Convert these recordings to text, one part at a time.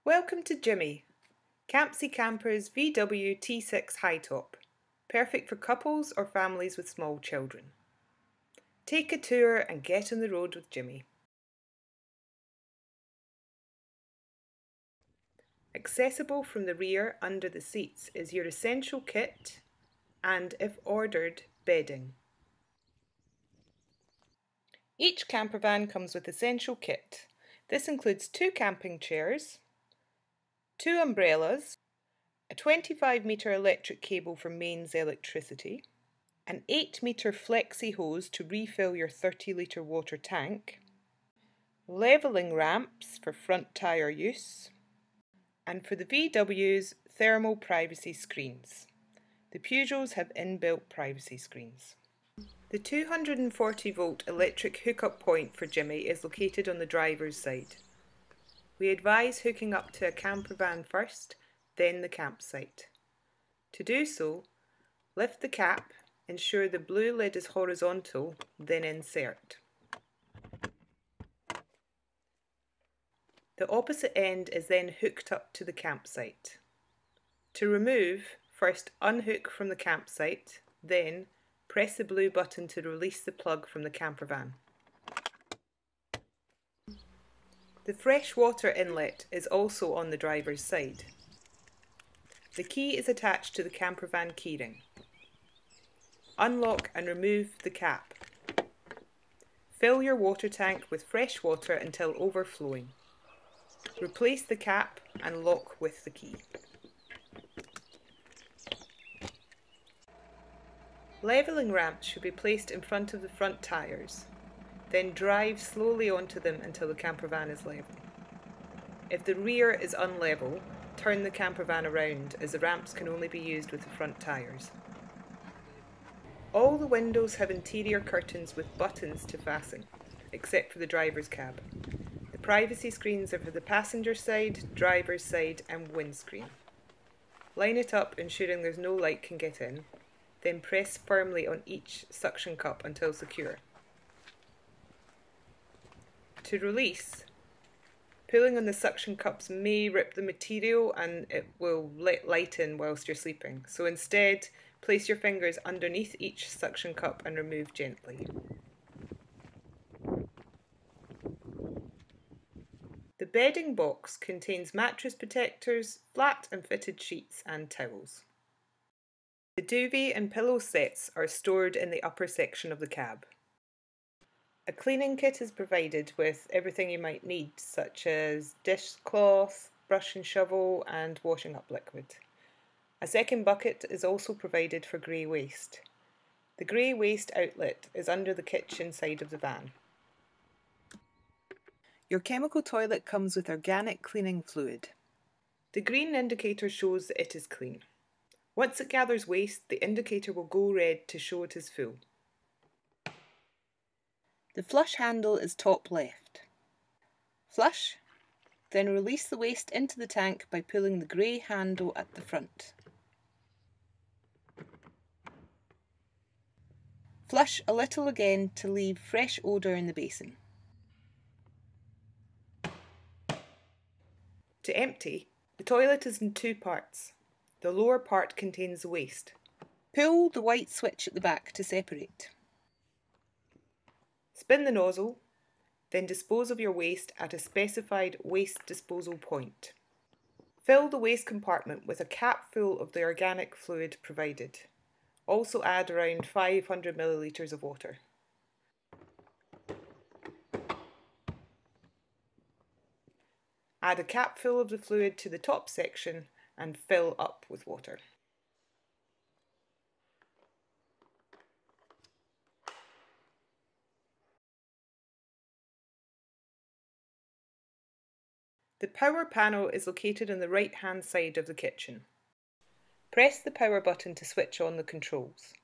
Welcome to Jimmie, Campsie Campers VWT6 HighTop, perfect for couples or families with small children. Take a tour and get on the road with Jimmie. Accessible from the rear under the seats is your essential kit and, if ordered, bedding. Each campervan comes with essential kit. This includes 2 camping chairs, 2 umbrellas, a 25-metre electric cable for mains electricity, an 8-metre flexi hose to refill your 30-litre water tank, levelling ramps for front tyre use, and for the VWs, thermal privacy screens. The Peugeots have inbuilt privacy screens. The 240-volt electric hookup point for Jimmie is located on the driver's side. We advise hooking up to a campervan first, then the campsite. To do so, lift the cap, ensure the blue lid is horizontal, then insert. The opposite end is then hooked up to the campsite. To remove, first unhook from the campsite, then press the blue button to release the plug from the campervan. The fresh water inlet is also on the driver's side. The key is attached to the campervan keyring. Unlock and remove the cap. Fill your water tank with fresh water until overflowing. Replace the cap and lock with the key. Levelling ramps should be placed in front of the front tyres. Then drive slowly onto them until the campervan is level. If the rear is unlevel, turn the campervan around as the ramps can only be used with the front tyres. All the windows have interior curtains with buttons to fasten, except for the driver's cab. The privacy screens are for the passenger side, driver's side and windscreen. Line it up ensuring there's no light can get in, then press firmly on each suction cup until secure. To release, pulling on the suction cups may rip the material and it will let light in whilst you're sleeping. So instead, place your fingers underneath each suction cup and remove gently. The bedding box contains mattress protectors, flat and fitted sheets and towels. The duvet and pillow sets are stored in the upper section of the cab. A cleaning kit is provided with everything you might need, such as dishcloth, brush and shovel and washing up liquid. A second bucket is also provided for grey waste. The grey waste outlet is under the kitchen side of the van. Your chemical toilet comes with organic cleaning fluid. The green indicator shows that it is clean. Once it gathers waste, the indicator will go red to show it is full. The flush handle is top left. Flush, then release the waste into the tank by pulling the grey handle at the front. Flush a little again to leave fresh odour in the basin. To empty, the toilet is in 2 parts. The lower part contains the waste. Pull the white switch at the back to separate. Spin the nozzle, then dispose of your waste at a specified waste disposal point. Fill the waste compartment with a cap full of the organic fluid provided. Also add around 500 millilitres of water. Add a cap full of the fluid to the top section and fill up with water. The power panel is located on the right-hand side of the kitchen. Press the power button to switch on the controls.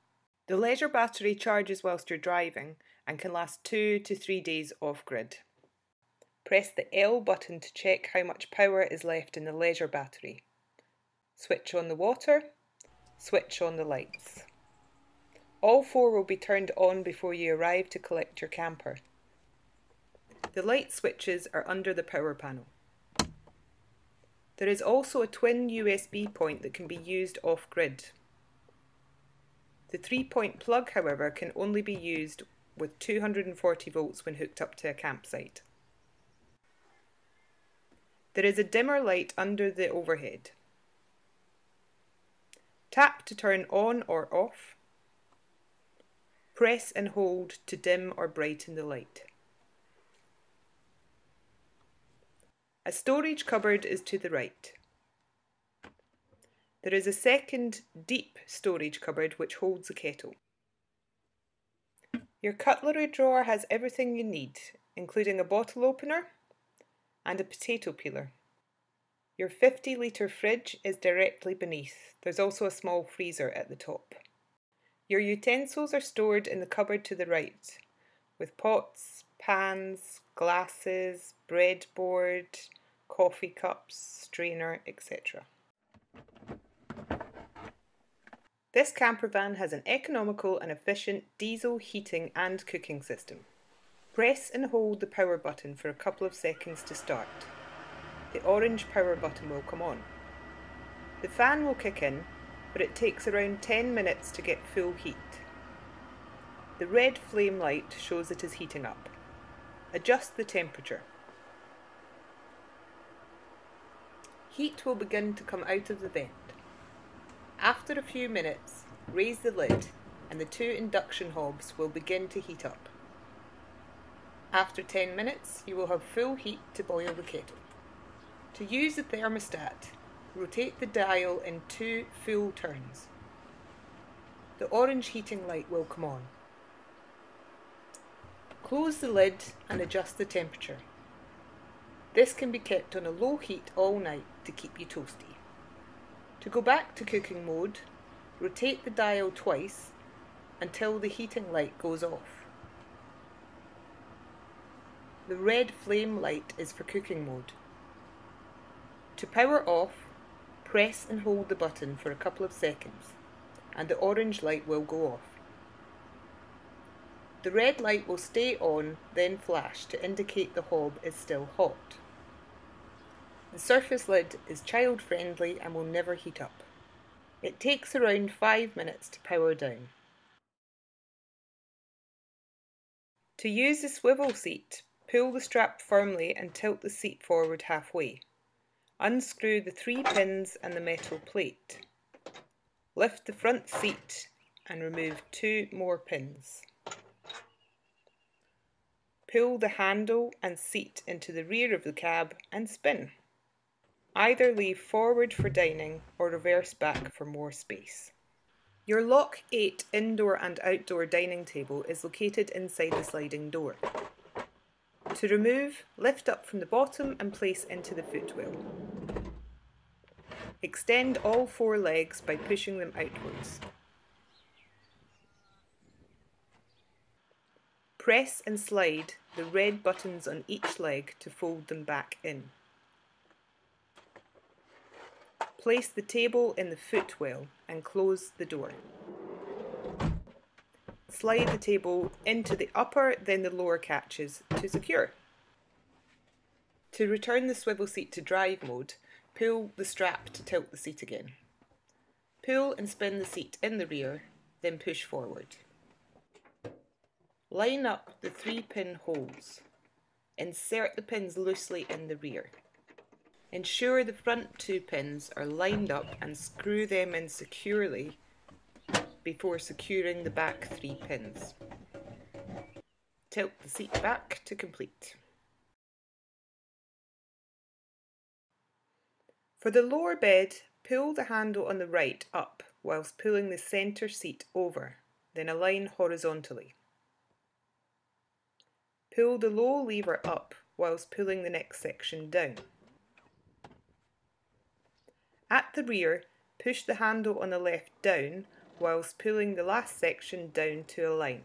The leisure battery charges whilst you're driving and can last 2 to 3 days off-grid. Press the L button to check how much power is left in the leisure battery. Switch on the water, switch on the lights. All 4 will be turned on before you arrive to collect your camper. The light switches are under the power panel. There is also a twin USB point that can be used off-grid. The 3-point plug, however, can only be used with 240 volts when hooked up to a campsite. There is a dimmer light under the overhead. Tap to turn on or off. Press and hold to dim or brighten the light. A storage cupboard is to the right. There is a second deep storage cupboard which holds a kettle. Your cutlery drawer has everything you need, including a bottle opener and a potato peeler. Your 50-litre fridge is directly beneath. There's also a small freezer at the top. Your utensils are stored in the cupboard to the right, with pots, pans, glasses, breadboard, coffee cups, strainer, etc. This campervan has an economical and efficient diesel heating and cooking system. Press and hold the power button for a couple of seconds to start. The orange power button will come on. The fan will kick in, but it takes around 10 minutes to get full heat. The red flame light shows it is heating up. Adjust the temperature. Heat will begin to come out of the vent. After a few minutes, raise the lid and the 2 induction hobs will begin to heat up. After 10 minutes, you will have full heat to boil the kettle. To use the thermostat, rotate the dial in 2 full turns. The orange heating light will come on. Close the lid and adjust the temperature. This can be kept on a low heat all night to keep you toasty. To go back to cooking mode, rotate the dial twice until the heating light goes off. The red flame light is for cooking mode. To power off, press and hold the button for a couple of seconds and the orange light will go off. The red light will stay on, then flash to indicate the hob is still hot. The surface lid is child friendly and will never heat up. It takes around 5 minutes to power down. To use the swivel seat, pull the strap firmly and tilt the seat forward halfway. Unscrew the 3 pins and the metal plate. Lift the front seat and remove 2 more pins. Pull the handle and seat into the rear of the cab and spin. Either leave forward for dining or reverse back for more space. Your Lock 8 indoor and outdoor dining table is located inside the sliding door. To remove, lift up from the bottom and place into the footwell. Extend all 4 legs by pushing them outwards. Press and slide the red buttons on each leg to fold them back in. Place the table in the footwell and close the door. Slide the table into the upper then the lower catches to secure. To return the swivel seat to drive mode, pull the strap to tilt the seat again. Pull and spin the seat in the rear, then push forward. Line up the 3-pin holes. Insert the pins loosely in the rear. Ensure the front 2 pins are lined up and screw them in securely before securing the back 3 pins. Tilt the seat back to complete. For the lower bed, pull the handle on the right up whilst pulling the centre seat over, then align horizontally. Pull the low lever up whilst pulling the next section down. At the rear, push the handle on the left down whilst pulling the last section down to align.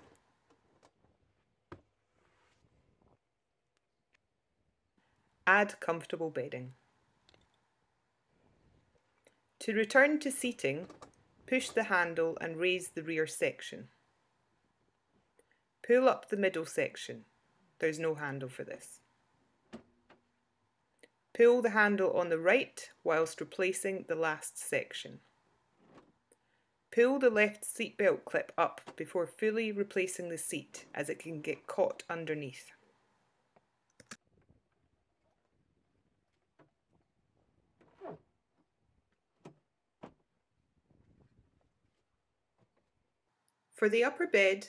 Add comfortable bedding. To return to seating, push the handle and raise the rear section. Pull up the middle section. There's no handle for this. Pull the handle on the right whilst replacing the last section. Pull the left seatbelt clip up before fully replacing the seat, as it can get caught underneath. For the upper bed,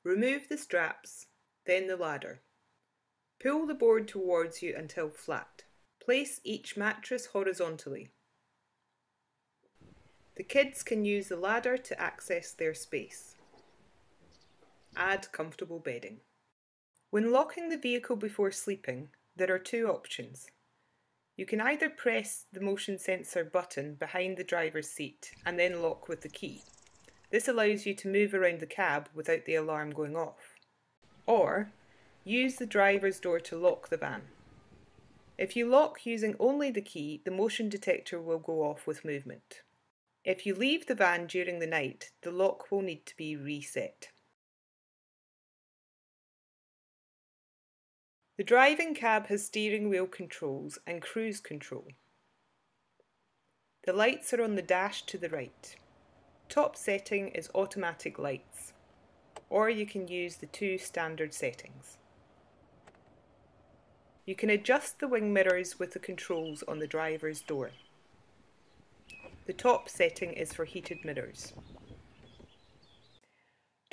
remove the straps, then the ladder. Pull the board towards you until flat. Place each mattress horizontally. The kids can use the ladder to access their space. Add comfortable bedding. When locking the vehicle before sleeping, there are two options. You can either press the motion sensor button behind the driver's seat and then lock with the key. This allows you to move around the cab without the alarm going off. Or, use the driver's door to lock the van. If you lock using only the key, the motion detector will go off with movement. If you leave the van during the night, the lock will need to be reset. The driving cab has steering wheel controls and cruise control. The lights are on the dash to the right. Top setting is automatic lights, or you can use the two standard settings. You can adjust the wing mirrors with the controls on the driver's door. The top setting is for heated mirrors.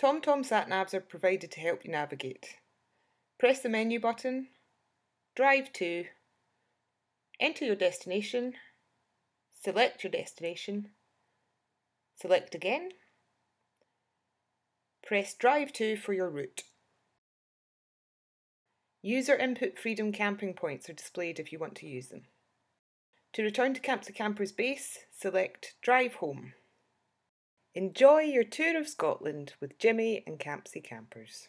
TomTom sat-navs are provided to help you navigate. Press the menu button, drive to, enter your destination, select your destination, select again, press drive to for your route. User input freedom camping points are displayed if you want to use them. To return to Campsie Campers base, select drive home. Enjoy your tour of Scotland with Jimmie and Campsie Campers.